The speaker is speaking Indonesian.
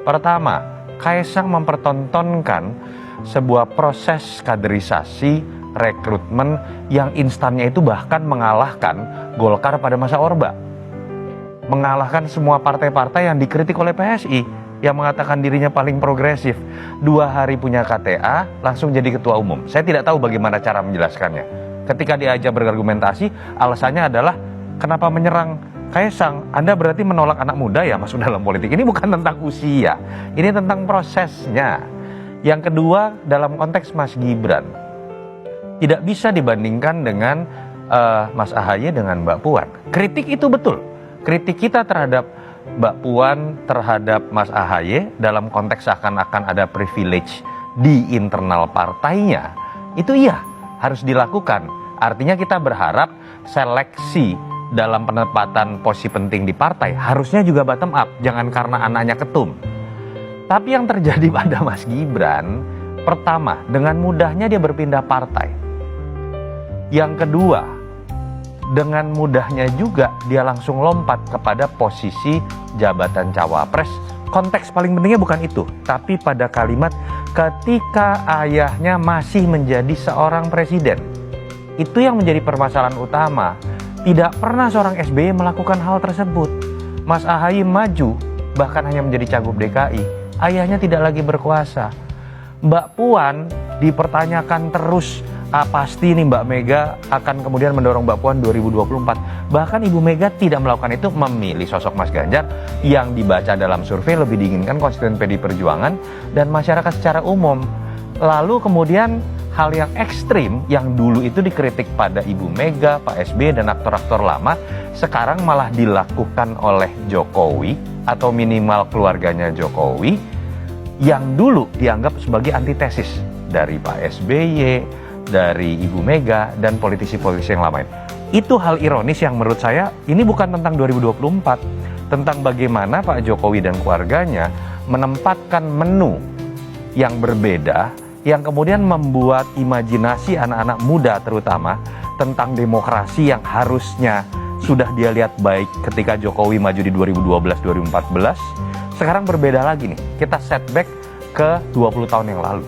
Pertama, Kaisang mempertontonkan sebuah proses kaderisasi rekrutmen yang instannya itu bahkan mengalahkan Golkar pada masa Orba. Mengalahkan semua partai-partai yang dikritik oleh PSI yang mengatakan dirinya paling progresif. 2 hari punya KTA, langsung jadi ketua umum. Saya tidak tahu bagaimana cara menjelaskannya. Ketika diajak berargumentasi, alasannya adalah kenapa menyerang Kaisang? Anda berarti menolak anak muda ya masuk dalam politik. Ini bukan tentang usia, ini tentang prosesnya. Yang kedua, dalam konteks Mas Gibran, tidak bisa dibandingkan dengan Mas AHY dengan Mbak Puan. Kritik itu betul. Kritik kita terhadap Mbak Puan, terhadap Mas AHY dalam konteks seakan-akan ada privilege di internal partainya, itu iya harus dilakukan. Artinya kita berharap seleksi dalam penempatan posisi penting di partai harusnya juga bottom up, jangan karena anaknya ketum. Tapi yang terjadi pada Mas Gibran, pertama, dengan mudahnya dia berpindah partai. Yang kedua, dengan mudahnya juga dia langsung lompat kepada posisi jabatan cawapres. Konteks paling pentingnya bukan itu, tapi pada kalimat ketika ayahnya masih menjadi seorang presiden. Itu yang menjadi permasalahan utama. Tidak pernah seorang SBY melakukan hal tersebut. Mas AHY maju, bahkan hanya menjadi cagup DKI. Ayahnya tidak lagi berkuasa. Mbak Puan dipertanyakan terus, pasti nih Mbak Mega akan kemudian mendorong Mbak Puan 2024. Bahkan Ibu Mega tidak melakukan itu, memilih sosok Mas Ganjar yang dibaca dalam survei lebih diinginkan konstituen PDI Perjuangan dan masyarakat secara umum. Lalu kemudian hal yang ekstrim yang dulu itu dikritik pada Ibu Mega, Pak SBY, dan aktor-aktor lama, sekarang malah dilakukan oleh Jokowi atau minimal keluarganya Jokowi yang dulu dianggap sebagai antitesis dari Pak SBY, dari Ibu Mega, dan politisi-politisi yang lama. Itu hal ironis yang menurut saya ini bukan tentang 2024, tentang bagaimana Pak Jokowi dan keluarganya menempatkan menu yang berbeda, yang kemudian membuat imajinasi anak-anak muda terutama tentang demokrasi yang harusnya sudah dia lihat baik ketika Jokowi maju di 2012-2014, sekarang berbeda lagi nih. Kita setback ke 20 tahun yang lalu.